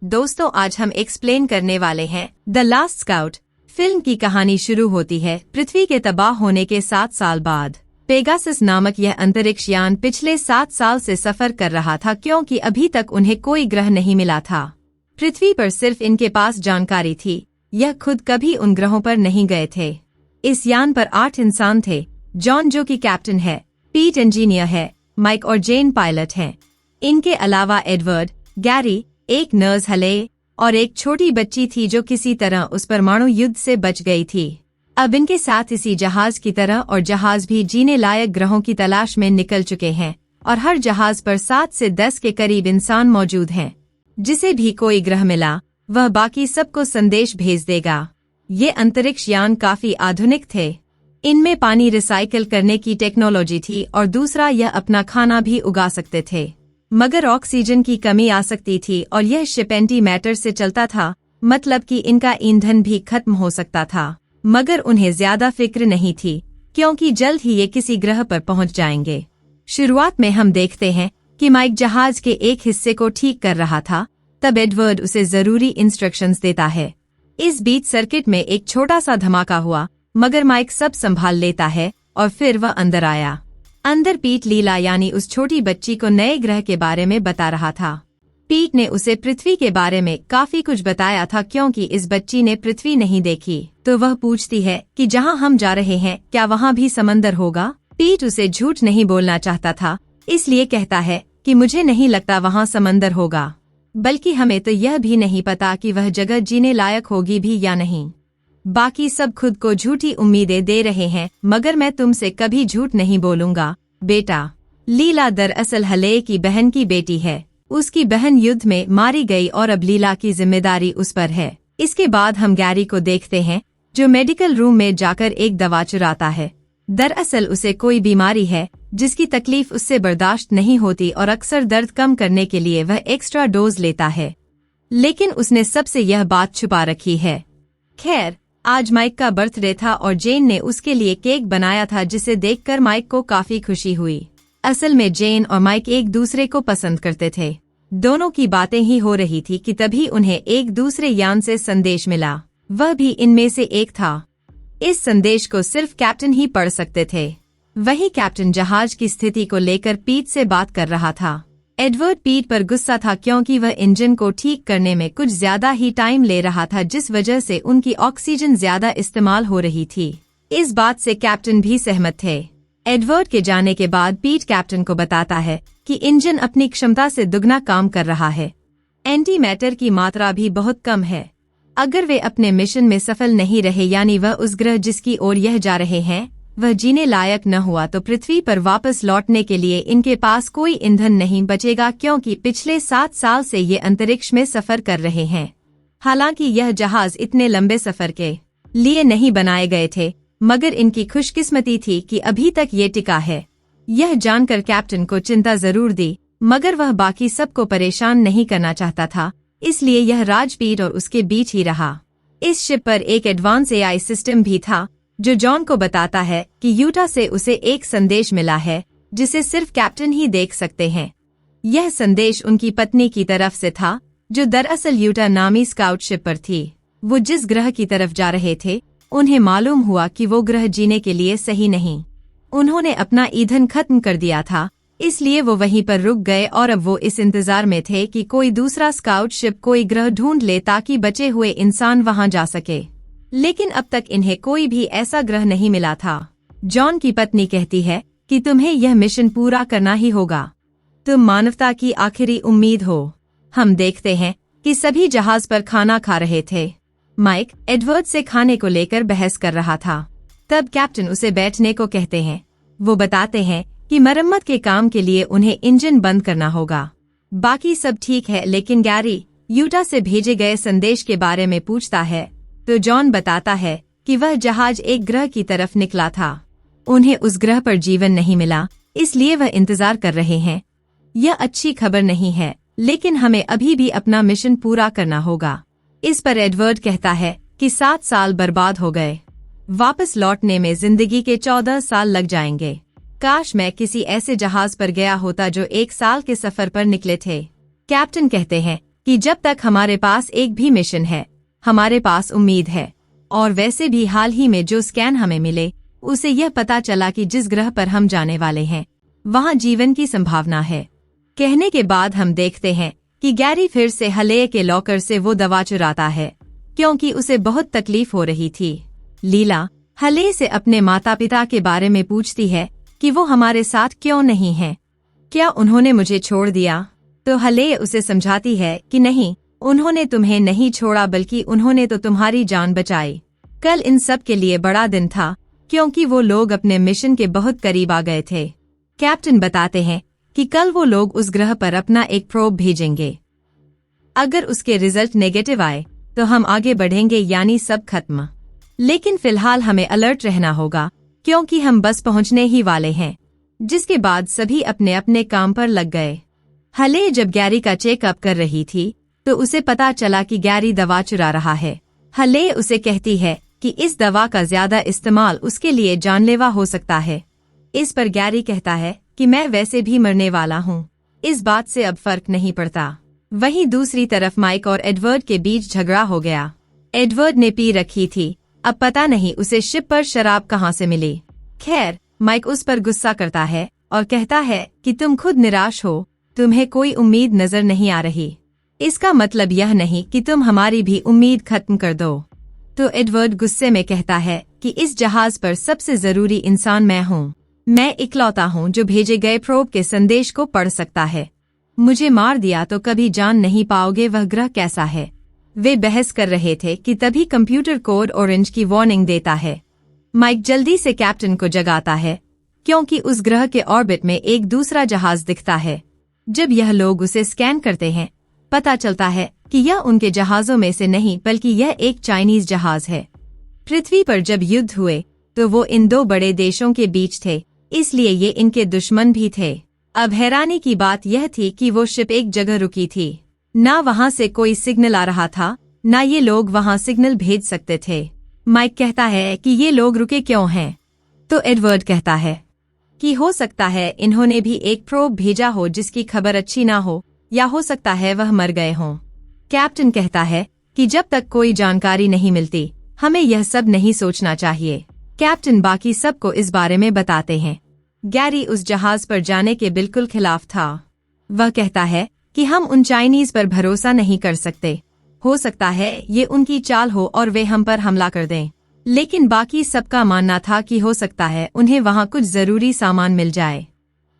दोस्तों, आज हम एक्सप्लेन करने वाले हैं द लास्ट स्काउट। फिल्म की कहानी शुरू होती है पृथ्वी के तबाह होने के 7 साल बाद। पेगासस नामक यह अंतरिक्ष यान पिछले 7 साल से सफर कर रहा था क्योंकि अभी तक उन्हें कोई ग्रह नहीं मिला था। पृथ्वी पर सिर्फ इनके पास जानकारी थी, यह खुद कभी उन ग्रहों पर नहीं गए थे। इस यान पर 8 इंसान थे। जॉन जो कि कैप्टन है, पीट इंजीनियर है, माइक और जेन पायलट हैं। इनके अलावा एडवर्ड, गैरी, एक नर्स हले और एक छोटी बच्ची थी जो किसी तरह उस परमाणु युद्ध से बच गई थी। अब इनके साथ इसी जहाज की तरह और जहाज भी जीने लायक ग्रहों की तलाश में निकल चुके हैं और हर जहाज पर 7 से 10 के करीब इंसान मौजूद हैं। जिसे भी कोई ग्रह मिला वह बाकी सबको संदेश भेज देगा। ये अंतरिक्ष यान काफी आधुनिक थे। इनमें पानी रिसाइकिल करने की टेक्नोलॉजी थी और दूसरा यह अपना खाना भी उगा सकते थे। मगर ऑक्सीजन की कमी आ सकती थी और यह शिप एंटी मैटर से चलता था, मतलब कि इनका ईंधन भी खत्म हो सकता था। मगर उन्हें ज्यादा फिक्र नहीं थी क्योंकि जल्द ही ये किसी ग्रह पर पहुंच जाएंगे। शुरुआत में हम देखते हैं कि माइक जहाज के एक हिस्से को ठीक कर रहा था। तब एडवर्ड उसे जरूरी इंस्ट्रक्शंस देता है। इस बीच सर्किट में एक छोटा सा धमाका हुआ, मगर माइक सब संभाल लेता है और फिर वह अंदर आया। अंदर पीट लीला यानी उस छोटी बच्ची को नए ग्रह के बारे में बता रहा था। पीट ने उसे पृथ्वी के बारे में काफी कुछ बताया था क्योंकि इस बच्ची ने पृथ्वी नहीं देखी। तो वह पूछती है कि जहां हम जा रहे हैं क्या वहां भी समंदर होगा। पीट उसे झूठ नहीं बोलना चाहता था, इसलिए कहता है कि मुझे नहीं लगता वहां समंदर होगा, बल्कि हमें तो यह भी नहीं पता कि वह जगह जीने लायक होगी भी या नहीं। बाकी सब खुद को झूठी उम्मीदें दे रहे हैं, मगर मैं तुमसे कभी झूठ नहीं बोलूंगा बेटा। लीला दरअसल हले की बहन की बेटी है। उसकी बहन युद्ध में मारी गई और अब लीला की जिम्मेदारी उस पर है। इसके बाद हम गैरी को देखते हैं जो मेडिकल रूम में जाकर एक दवा चुराता है। दरअसल उसे कोई बीमारी है जिसकी तकलीफ उससे बर्दाश्त नहीं होती और अक्सर दर्द कम करने के लिए वह एक्स्ट्रा डोज लेता है, लेकिन उसने सबसे यह बात छुपा रखी है। खैर, आज माइक का बर्थडे था और जेन ने उसके लिए केक बनाया था जिसे देखकर माइक को काफी खुशी हुई। असल में जेन और माइक एक दूसरे को पसंद करते थे। दोनों की बातें ही हो रही थी कि तभी उन्हें एक दूसरे यान से संदेश मिला। वह भी इनमें से एक था। इस संदेश को सिर्फ कैप्टन ही पढ़ सकते थे। वही कैप्टन जहाज की स्थिति को लेकर पीट से बात कर रहा था। एडवर्ड पीट पर गुस्सा था क्योंकि वह इंजन को ठीक करने में कुछ ज्यादा ही टाइम ले रहा था, जिस वजह से उनकी ऑक्सीजन ज्यादा इस्तेमाल हो रही थी। इस बात से कैप्टन भी सहमत थे। एडवर्ड के जाने के बाद पीट कैप्टन को बताता है कि इंजन अपनी क्षमता से दुगना काम कर रहा है। एंटी मैटर की मात्रा भी बहुत कम है। अगर वे अपने मिशन में सफल नहीं रहे, यानी वह उस ग्रह जिसकी ओर यह जा रहे हैं वह जीने लायक न हुआ, तो पृथ्वी पर वापस लौटने के लिए इनके पास कोई ईंधन नहीं बचेगा क्योंकि पिछले 7 साल से ये अंतरिक्ष में सफर कर रहे हैं। हालांकि यह जहाज इतने लंबे सफर के लिए नहीं बनाए गए थे, मगर इनकी खुशकिस्मती थी कि अभी तक ये टिका है। यह जानकर कैप्टन को चिंता जरूर दी, मगर वह बाकी सबको परेशान नहीं करना चाहता था, इसलिए यह राजपीट और उसके बीच ही रहा। इस शिप पर एक एडवांस AI सिस्टम भी था जो जॉन को बताता है कि यूटा से उसे एक संदेश मिला है जिसे सिर्फ कैप्टन ही देख सकते हैं। यह संदेश उनकी पत्नी की तरफ से था जो दरअसल यूटा नामी स्काउट शिप पर थी। वो जिस ग्रह की तरफ जा रहे थे उन्हें मालूम हुआ कि वो ग्रह जीने के लिए सही नहीं। उन्होंने अपना ईंधन खत्म कर दिया था, इसलिए वो वहीं पर रुक गए और अब वो इस इंतजार में थे कि कोई दूसरा स्काउट शिप कोई ग्रह ढूंढ ले ताकि बचे हुए इंसान वहां जा सके। लेकिन अब तक इन्हें कोई भी ऐसा ग्रह नहीं मिला था। जॉन की पत्नी कहती है कि तुम्हें यह मिशन पूरा करना ही होगा। तुम मानवता की आखिरी उम्मीद हो। हम देखते हैं कि सभी जहाज पर खाना खा रहे थे। माइक एडवर्ड से खाने को लेकर बहस कर रहा था। तब कैप्टन उसे बैठने को कहते हैं। वो बताते हैं कि मरम्मत के काम के लिए उन्हें इंजन बंद करना होगा। बाकी सब ठीक है, लेकिन गैरी यूटा से भेजे गए संदेश के बारे में पूछता है तो जॉन बताता है कि वह जहाज एक ग्रह की तरफ निकला था। उन्हें उस ग्रह पर जीवन नहीं मिला, इसलिए वह इंतजार कर रहे हैं। यह अच्छी खबर नहीं है, लेकिन हमें अभी भी अपना मिशन पूरा करना होगा। इस पर एडवर्ड कहता है कि 7 साल बर्बाद हो गए। वापस लौटने में जिंदगी के 14 साल लग जाएंगे। काश मैं किसी ऐसे जहाज पर गया होता जो 1 साल के सफर पर निकले थे। कैप्टन कहते हैं कि जब तक हमारे पास एक भी मिशन है, हमारे पास उम्मीद है। और वैसे भी हाल ही में जो स्कैन हमें मिले, उसे यह पता चला कि जिस ग्रह पर हम जाने वाले हैं, वहाँ जीवन की संभावना है। कहने के बाद हम देखते हैं कि गैरी फिर से हलेय के लॉकर से वो दवा चुराता है, क्योंकि उसे बहुत तकलीफ हो रही थी। लीला हलेय से अपने माता पिता के बारे में पूछती है कि वो हमारे साथ क्यों नहीं हैं। क्या उन्होंने मुझे छोड़ दिया? तो हलेय उसे समझाती है कि नहीं, उन्होंने तुम्हें नहीं छोड़ा, बल्कि उन्होंने तो तुम्हारी जान बचाई। कल इन सब के लिए बड़ा दिन था, क्योंकि वो लोग अपने मिशन के बहुत करीब आ गए थे। कैप्टन बताते हैं कि कल वो लोग उस ग्रह पर अपना एक प्रोब भेजेंगे। अगर उसके रिजल्ट नेगेटिव आए तो हम आगे बढ़ेंगे, यानी सब खत्म। लेकिन फिलहाल हमें अलर्ट रहना होगा, क्योंकि हम बस पहुंचने ही वाले हैं। जिसके बाद सभी अपने अपने काम पर लग गए। हलेय जब गैरी का चेकअप कर रही थी तो उसे पता चला कि गैरी दवा चुरा रहा है। हलेय उसे कहती है कि इस दवा का ज्यादा इस्तेमाल उसके लिए जानलेवा हो सकता है। इस पर गैरी कहता है कि मैं वैसे भी मरने वाला हूँ, इस बात से अब फर्क नहीं पड़ता। वहीं दूसरी तरफ माइक और एडवर्ड के बीच झगड़ा हो गया। एडवर्ड ने पी रखी थी, अब पता नहीं उसे शिप पर शराब कहाँ से मिली। खैर, माइक उस पर गुस्सा करता है और कहता है कि तुम खुद निराश हो, तुम्हें कोई उम्मीद नजर नहीं आ रही। इसका मतलब यह नहीं कि तुम हमारी भी उम्मीद खत्म कर दो। तो एडवर्ड गुस्से में कहता है कि इस जहाज पर सबसे जरूरी इंसान मैं हूँ। मैं इकलौता हूँ जो भेजे गए प्रोब के संदेश को पढ़ सकता है। मुझे मार दिया तो कभी जान नहीं पाओगे वह ग्रह कैसा है। वे बहस कर रहे थे कि तभी कंप्यूटर कोड ऑरेंज की वार्निंग देता है। माइक जल्दी से कैप्टन को जगाता है, क्योंकि उस ग्रह के ऑर्बिट में एक दूसरा जहाज दिखता है। जब यह लोग उसे स्कैन करते हैं, पता चलता है कि यह उनके जहाजों में से नहीं, बल्कि यह एक चाइनीज जहाज है। पृथ्वी पर जब युद्ध हुए तो वो इन दो बड़े देशों के बीच थे, इसलिए ये इनके दुश्मन भी थे। अब हैरानी की बात यह थी कि वो शिप एक जगह रुकी थी। ना वहाँ से कोई सिग्नल आ रहा था, ना ये लोग वहाँ सिग्नल भेज सकते थे। माइक कहता है कि ये लोग रुके क्यों हैं? तो एडवर्ड कहता है कि हो सकता है इन्होंने भी एक प्रोब भेजा हो जिसकी खबर अच्छी ना हो, या हो सकता है वह मर गए हों। कैप्टन कहता है कि जब तक कोई जानकारी नहीं मिलती, हमें यह सब नहीं सोचना चाहिए। कैप्टन बाकी सबको इस बारे में बताते हैं। गैरी उस जहाज पर जाने के बिल्कुल खिलाफ था। वह कहता है कि हम उन चाइनीज पर भरोसा नहीं कर सकते। हो सकता है ये उनकी चाल हो और वे हम पर हमला कर दें। लेकिन बाकी सबका मानना था कि हो सकता है उन्हें वहाँ कुछ जरूरी सामान मिल जाए।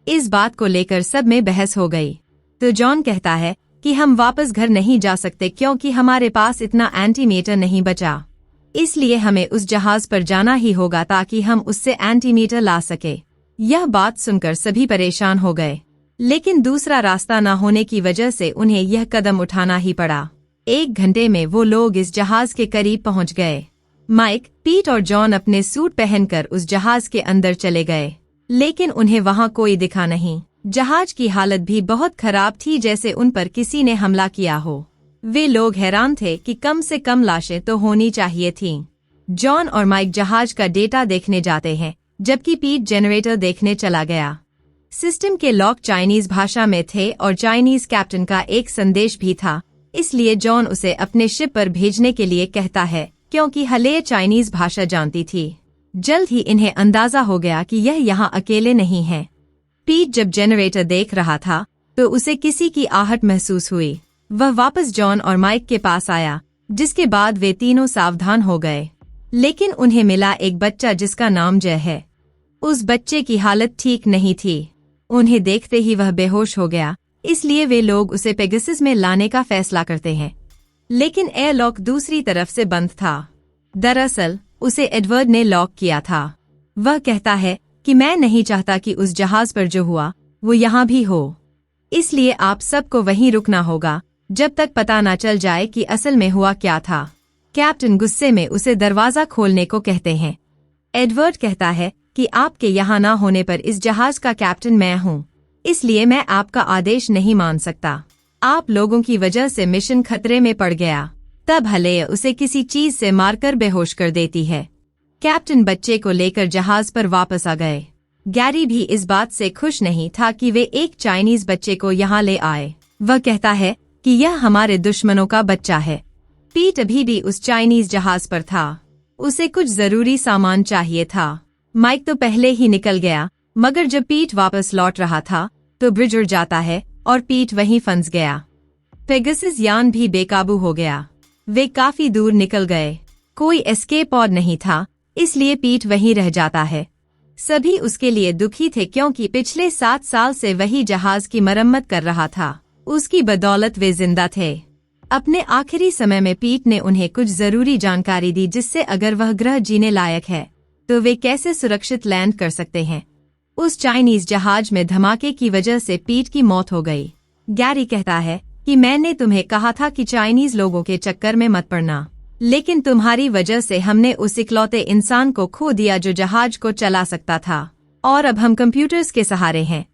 इस बात को लेकर सब में बहस हो गई। तो जॉन कहता है कि हम वापस घर नहीं जा सकते, क्योंकि हमारे पास इतना एंटीमीटर नहीं बचा। इसलिए हमें उस जहाज पर जाना ही होगा ताकि हम उससे एंटीमीटर ला सके। यह बात सुनकर सभी परेशान हो गए, लेकिन दूसरा रास्ता न होने की वजह से उन्हें यह कदम उठाना ही पड़ा। 1 घंटे में वो लोग इस जहाज के करीब पहुंच गए। माइक, पीट और जॉन अपने सूट पहनकर उस जहाज के अंदर चले गए, लेकिन उन्हें वहां कोई दिखा नहीं। जहाज की हालत भी बहुत खराब थी, जैसे उन पर किसी ने हमला किया हो। वे लोग हैरान थे कि कम से कम लाशें तो होनी चाहिए थीं। जॉन और माइक जहाज का डेटा देखने जाते हैं, जबकि पीट जनरेटर देखने चला गया। सिस्टम के लॉक चाइनीज भाषा में थे और चाइनीज कैप्टन का एक संदेश भी था, इसलिए जॉन उसे अपने शिप पर भेजने के लिए कहता है, क्योंकि हलेय चाइनीज भाषा जानती थी। जल्द ही इन्हें अंदाजा हो गया कि यह यहाँ अकेले नहीं है। पीट जब जनरेटर देख रहा था तो उसे किसी की आहट महसूस हुई। वह वापस जॉन और माइक के पास आया, जिसके बाद वे तीनों सावधान हो गए। लेकिन उन्हें मिला एक बच्चा जिसका नाम जय है। उस बच्चे की हालत ठीक नहीं थी। उन्हें देखते ही वह बेहोश हो गया, इसलिए वे लोग उसे पेगासस में लाने का फैसला करते हैं। लेकिन एयरलॉक दूसरी तरफ से बंद था। दरअसल उसे एडवर्ड ने लॉक किया था। वह कहता है कि मैं नहीं चाहता कि उस जहाज पर जो हुआ वो यहाँ भी हो, इसलिए आप सबको वहीं रुकना होगा जब तक पता न चल जाए कि असल में हुआ क्या था। कैप्टन गुस्से में उसे दरवाजा खोलने को कहते हैं। एडवर्ड कहता है कि आपके यहाँ न होने पर इस जहाज का कैप्टन मैं हूँ, इसलिए मैं आपका आदेश नहीं मान सकता। आप लोगों की वजह से मिशन खतरे में पड़ गया। तब हलेय उसे किसी चीज से मारकर बेहोश कर देती है। कैप्टन बच्चे को लेकर जहाज पर वापस आ गए। गैरी भी इस बात से खुश नहीं था कि वे एक चाइनीज बच्चे को यहाँ ले आए। वह कहता है कि यह हमारे दुश्मनों का बच्चा है। पीट अभी भी उस चाइनीज जहाज पर था। उसे कुछ जरूरी सामान चाहिए था। माइक तो पहले ही निकल गया, मगर जब पीट वापस लौट रहा था तो ब्रिज उड़ जाता है और पीट वहीं फंस गया। पेगासस यान भी बेकाबू हो गया। वे काफी दूर निकल गए। कोई एस्केप पॉड नहीं था, इसलिए पीट वहीं रह जाता है। सभी उसके लिए दुखी थे क्योंकि पिछले 7 साल से वही जहाज की मरम्मत कर रहा था। उसकी बदौलत वे जिंदा थे। अपने आखिरी समय में पीट ने उन्हें कुछ जरूरी जानकारी दी जिससे अगर वह ग्रह जीने लायक है तो वे कैसे सुरक्षित लैंड कर सकते हैं। उस चाइनीज जहाज में धमाके की वजह से पीट की मौत हो गई। गैरी कहता है कि मैंने तुम्हें कहा था कि चाइनीज लोगों के चक्कर में मत पड़ना, लेकिन तुम्हारी वजह से हमने उस इकलौते इंसान को खो दिया जो जहाज को चला सकता था, और अब हम कंप्यूटर्स के सहारे हैं।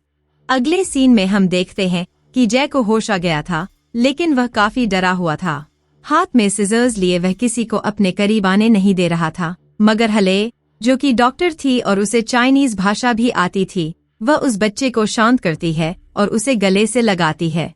अगले सीन में हम देखते हैं कि जय को होश आ गया था, लेकिन वह काफी डरा हुआ था। हाथ में सिजर्स लिए वह किसी को अपने करीब आने नहीं दे रहा था, मगर हले, जो कि डॉक्टर थी और उसे चाइनीज भाषा भी आती थी, वह उस बच्चे को शांत करती है और उसे गले से लगाती है।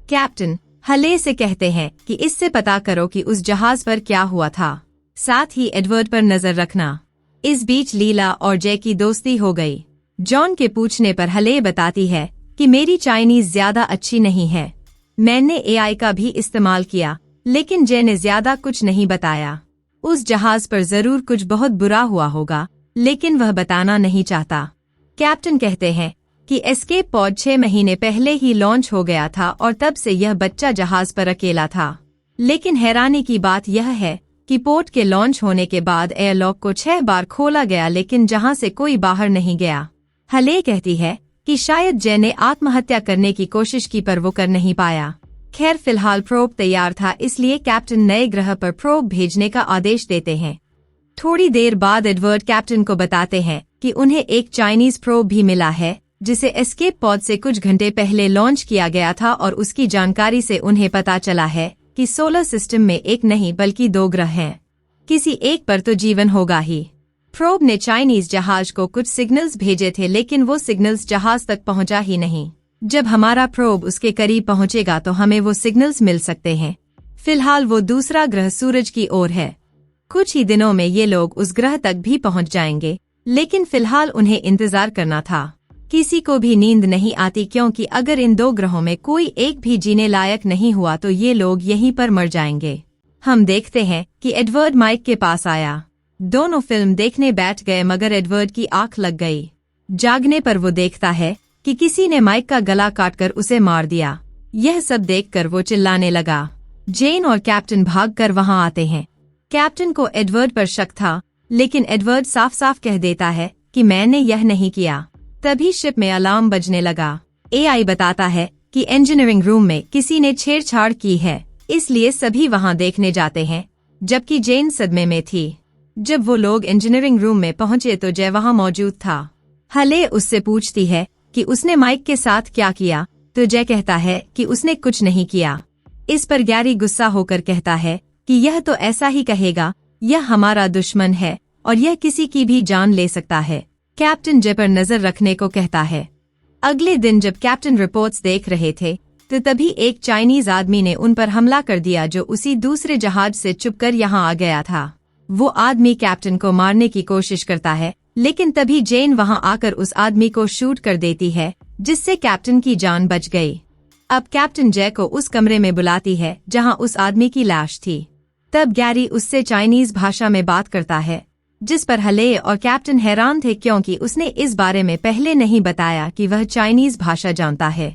कैप्टन हले से कहते हैं कि इससे पता करो कि उस जहाज पर क्या हुआ था, साथ ही एडवर्ड पर नजर रखना। इस बीच लीला और जय की दोस्ती हो गई। जॉन के पूछने पर हले बताती है कि मेरी चाइनीज ज्यादा अच्छी नहीं है। मैंने एआई का भी इस्तेमाल किया, लेकिन जय ने ज्यादा कुछ नहीं बताया। उस जहाज पर जरूर कुछ बहुत बुरा हुआ होगा, लेकिन वह बताना नहीं चाहता। कैप्टन कहते हैं कि एस्केप पॉड 6 महीने पहले ही लॉन्च हो गया था और तब से यह बच्चा जहाज पर अकेला था। लेकिन हैरानी की बात यह है कि पोर्ट के लॉन्च होने के बाद एयरलॉक को 6 बार खोला गया, लेकिन जहां से कोई बाहर नहीं गया। हले कहती है कि शायद जय ने आत्महत्या करने की कोशिश की पर वो कर नहीं पाया। खैर फिलहाल प्रोब तैयार था, इसलिए कैप्टन नए ग्रह पर प्रोब भेजने का आदेश देते हैं। थोड़ी देर बाद एडवर्ड कैप्टन को बताते हैं कि उन्हें एक चाइनीज प्रोब भी मिला है जिसे एस्केप पॉड से कुछ घंटे पहले लॉन्च किया गया था, और उसकी जानकारी से उन्हें पता चला है कि सोलर सिस्टम में एक नहीं बल्कि 2 ग्रह हैं। किसी एक पर तो जीवन होगा ही। प्रोब ने चाइनीज जहाज को कुछ सिग्नल्स भेजे थे, लेकिन वो सिग्नल्स जहाज तक पहुंचा ही नहीं। जब हमारा प्रोब उसके करीब पहुंचेगा तो हमें वो सिग्नल्स मिल सकते हैं। फिलहाल वो दूसरा ग्रह सूरज की ओर है। कुछ ही दिनों में ये लोग उस ग्रह तक भी पहुंच जाएंगे, लेकिन फिलहाल उन्हें इंतजार करना था। किसी को भी नींद नहीं आती क्योंकि अगर इन 2 ग्रहों में कोई एक भी जीने लायक नहीं हुआ तो ये लोग यहीं पर मर जाएंगे। हम देखते हैं कि एडवर्ड माइक के पास आया। दोनों फिल्म देखने बैठ गए, मगर एडवर्ड की आंख लग गई। जागने पर वो देखता है कि किसी ने माइक का गला काटकर उसे मार दिया। यह सब देखकर वो चिल्लाने लगा। जेन और कैप्टन भागकर वहां आते हैं। कैप्टन को एडवर्ड पर शक था, लेकिन एडवर्ड साफ साफ कह देता है कि मैंने यह नहीं किया। तभी शिप में अलार्म बजने लगा। एआई बताता है कि इंजीनियरिंग रूम में किसी ने छेड़छाड़ की है, इसलिए सभी वहां देखने जाते हैं, जबकि जेन सदमे में थी। जब वो लोग इंजीनियरिंग रूम में पहुंचे तो जय वहां मौजूद था। हले उससे पूछती है कि उसने माइक के साथ क्या किया, तो जय कहता है कि उसने कुछ नहीं किया। इस पर गैरी गुस्सा होकर कहता है कि यह तो ऐसा ही कहेगा, यह हमारा दुश्मन है और यह किसी की भी जान ले सकता है। कैप्टन जय पर नजर रखने को कहता है। अगले दिन जब कैप्टन रिपोर्ट्स देख रहे थे तो तभी एक चाइनीज आदमी ने उन पर हमला कर दिया जो उसी दूसरे जहाज से छुपकर यहां आ गया था। वो आदमी कैप्टन को मारने की कोशिश करता है, लेकिन तभी जेन वहां आकर उस आदमी को शूट कर देती है, जिससे कैप्टन की जान बच गई। अब कैप्टन जय को उस कमरे में बुलाती है जहां उस आदमी की लाश थी। तब गैरी उससे चाइनीज भाषा में बात करता है, जिस पर हले और कैप्टन हैरान थे क्योंकि उसने इस बारे में पहले नहीं बताया कि वह चाइनीज भाषा जानता है।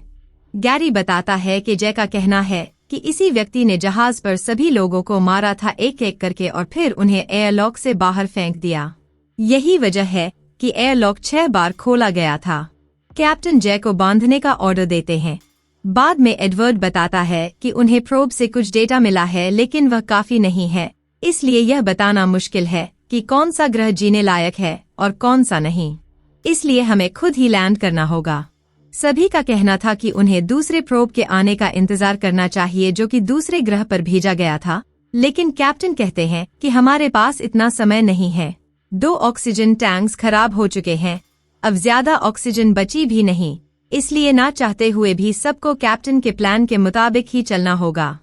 गैरी बताता है कि जय का कहना है कि इसी व्यक्ति ने जहाज पर सभी लोगों को मारा था एक एक करके और फिर उन्हें एयरलॉक से बाहर फेंक दिया। यही वजह है कि एयरलॉक 6 बार खोला गया था। कैप्टन जय को बांधने का ऑर्डर देते हैं। बाद में एडवर्ड बताता है कि उन्हें प्रोब से कुछ डेटा मिला है, लेकिन वह काफी नहीं है, इसलिए यह बताना मुश्किल है कि कौन सा ग्रह जीने लायक है और कौन सा नहीं। इसलिए हमें खुद ही लैंड करना होगा। सभी का कहना था कि उन्हें दूसरे प्रोब के आने का इंतजार करना चाहिए जो कि दूसरे ग्रह पर भेजा गया था, लेकिन कैप्टन कहते हैं कि हमारे पास इतना समय नहीं है। 2 ऑक्सीजन टैंक्स खराब हो चुके हैं, अब ज्यादा ऑक्सीजन बची भी नहीं। इसलिए ना चाहते हुए भी सबको कैप्टन के प्लान के मुताबिक ही चलना होगा।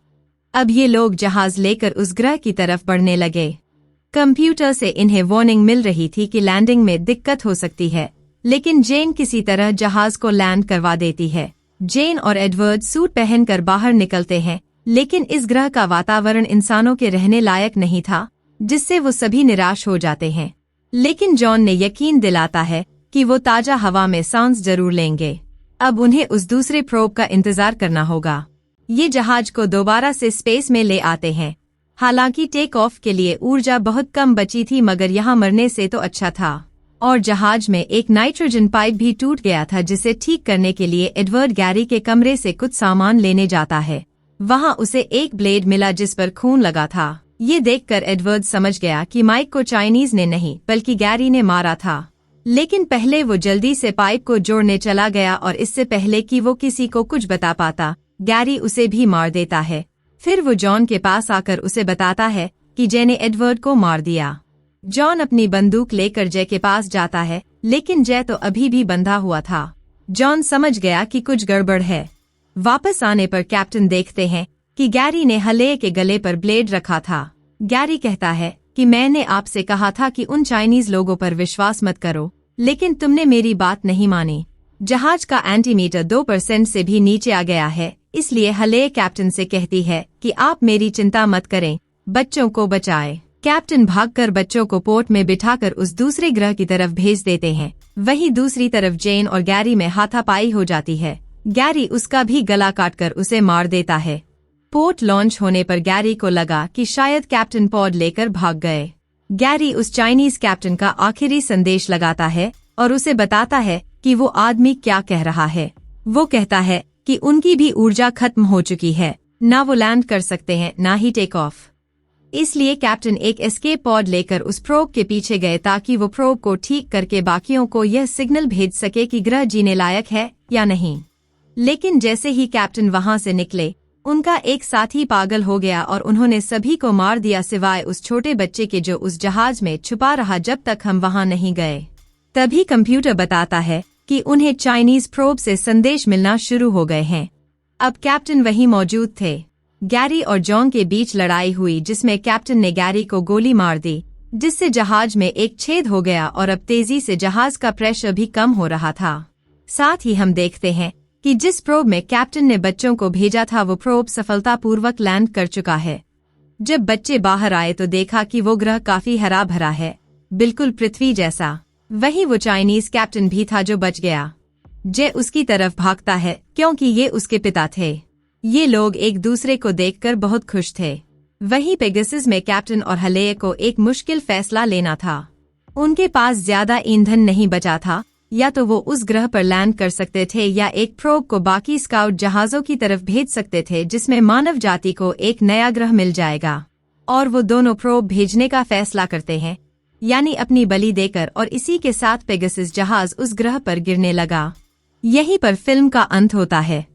अब ये लोग जहाज लेकर उस ग्रह की तरफ बढ़ने लगे। कंप्यूटर से इन्हें वार्निंग मिल रही थी कि लैंडिंग में दिक्कत हो सकती है, लेकिन जेन किसी तरह जहाज को लैंड करवा देती है। जेन और एडवर्ड सूट पहनकर बाहर निकलते हैं, लेकिन इस ग्रह का वातावरण इंसानों के रहने लायक नहीं था, जिससे वो सभी निराश हो जाते हैं। लेकिन जॉन ने यकीन दिलाता है कि वो ताजा हवा में सांस जरूर लेंगे। अब उन्हें उस दूसरे प्रोब का इंतजार करना होगा। ये जहाज को दोबारा से स्पेस में ले आते हैं। हालांकि टेक ऑफ के लिए ऊर्जा बहुत कम बची थी, मगर यहाँ मरने से तो अच्छा था। और जहाज में एक नाइट्रोजन पाइप भी टूट गया था, जिसे ठीक करने के लिए एडवर्ड गैरी के कमरे से कुछ सामान लेने जाता है। वहाँ उसे एक ब्लेड मिला जिस पर खून लगा था। ये देखकर एडवर्ड समझ गया कि माइक को चाइनीज ने नहीं बल्कि गैरी ने मारा था। लेकिन पहले वो जल्दी से पाइप को जोड़ने चला गया और इससे पहले कि वो किसी को कुछ बता पाता, गैरी उसे भी मार देता है। फिर वो जॉन के पास आकर उसे बताता है कि जे ने एडवर्ड को मार दिया। जॉन अपनी बंदूक लेकर जे के पास जाता है, लेकिन जे तो अभी भी बंधा हुआ था। जॉन समझ गया कि कुछ गड़बड़ है। वापस आने पर कैप्टन देखते हैं कि गैरी ने हले के गले पर ब्लेड रखा था। गैरी कहता है कि मैंने आपसे कहा था कि उन चाइनीज लोगों पर विश्वास मत करो, लेकिन तुमने मेरी बात नहीं मानी। जहाज का एंटीमीटर 2% से भी नीचे आ गया है, इसलिए हले कैप्टन से कहती है कि आप मेरी चिंता मत करें, बच्चों को बचाएं। कैप्टन भागकर बच्चों को पोर्ट में बिठाकर उस दूसरे ग्रह की तरफ भेज देते हैं। वहीं दूसरी तरफ जेन और गैरी में हाथापाई हो जाती है। गैरी उसका भी गला काटकर उसे मार देता है। पोर्ट लॉन्च होने पर गैरी को लगा कि शायद कैप्टन पॉड लेकर भाग गए। गैरी उस चाइनीज कैप्टन का आखिरी संदेश लगाता है और उसे बताता है कि वो आदमी क्या कह रहा है। वो कहता है कि उनकी भी ऊर्जा खत्म हो चुकी है, ना वो लैंड कर सकते हैं ना ही टेक ऑफ। इसलिए कैप्टन एक एस्केप पॉड लेकर उस प्रोब के पीछे गए ताकि वो प्रोब को ठीक करके बाकियों को यह सिग्नल भेज सके कि ग्रह जीने लायक है या नहीं। लेकिन जैसे ही कैप्टन वहां से निकले, उनका एक साथी पागल हो गया और उन्होंने सभी को मार दिया सिवाय उस छोटे बच्चे के जो उस जहाज में छुपा रहा जब तक हम वहां नहीं गए। तभी कंप्यूटर बताता है कि उन्हें चाइनीज प्रोब से संदेश मिलना शुरू हो गए हैं। अब कैप्टन वहीं मौजूद थे। गैरी और जॉन के बीच लड़ाई हुई, जिसमें कैप्टन ने गैरी को गोली मार दी, जिससे जहाज में एक छेद हो गया और अब तेजी से जहाज का प्रेशर भी कम हो रहा था। साथ ही हम देखते हैं कि जिस प्रोब में कैप्टन ने बच्चों को भेजा था वो प्रोब सफलतापूर्वक लैंड कर चुका है। जब बच्चे बाहर आए तो देखा कि वो ग्रह काफी हरा भरा है, बिल्कुल पृथ्वी जैसा। वहीं वो चाइनीज कैप्टन भी था जो बच गया। जे उसकी तरफ भागता है क्योंकि ये उसके पिता थे। ये लोग एक दूसरे को देखकर बहुत खुश थे। वहीं पेगासस में कैप्टन और हले को एक मुश्किल फैसला लेना था। उनके पास ज्यादा ईंधन नहीं बचा था, या तो वो उस ग्रह पर लैंड कर सकते थे या एक प्रोब को बाकी स्काउट जहाजों की तरफ भेज सकते थे, जिसमें मानव जाति को एक नया ग्रह मिल जाएगा। और वो दोनों प्रोब भेजने का फैसला करते हैं, यानी अपनी बलि देकर, और इसी के साथ पेगासस जहाज उस ग्रह पर गिरने लगा। यहीं पर फिल्म का अंत होता है।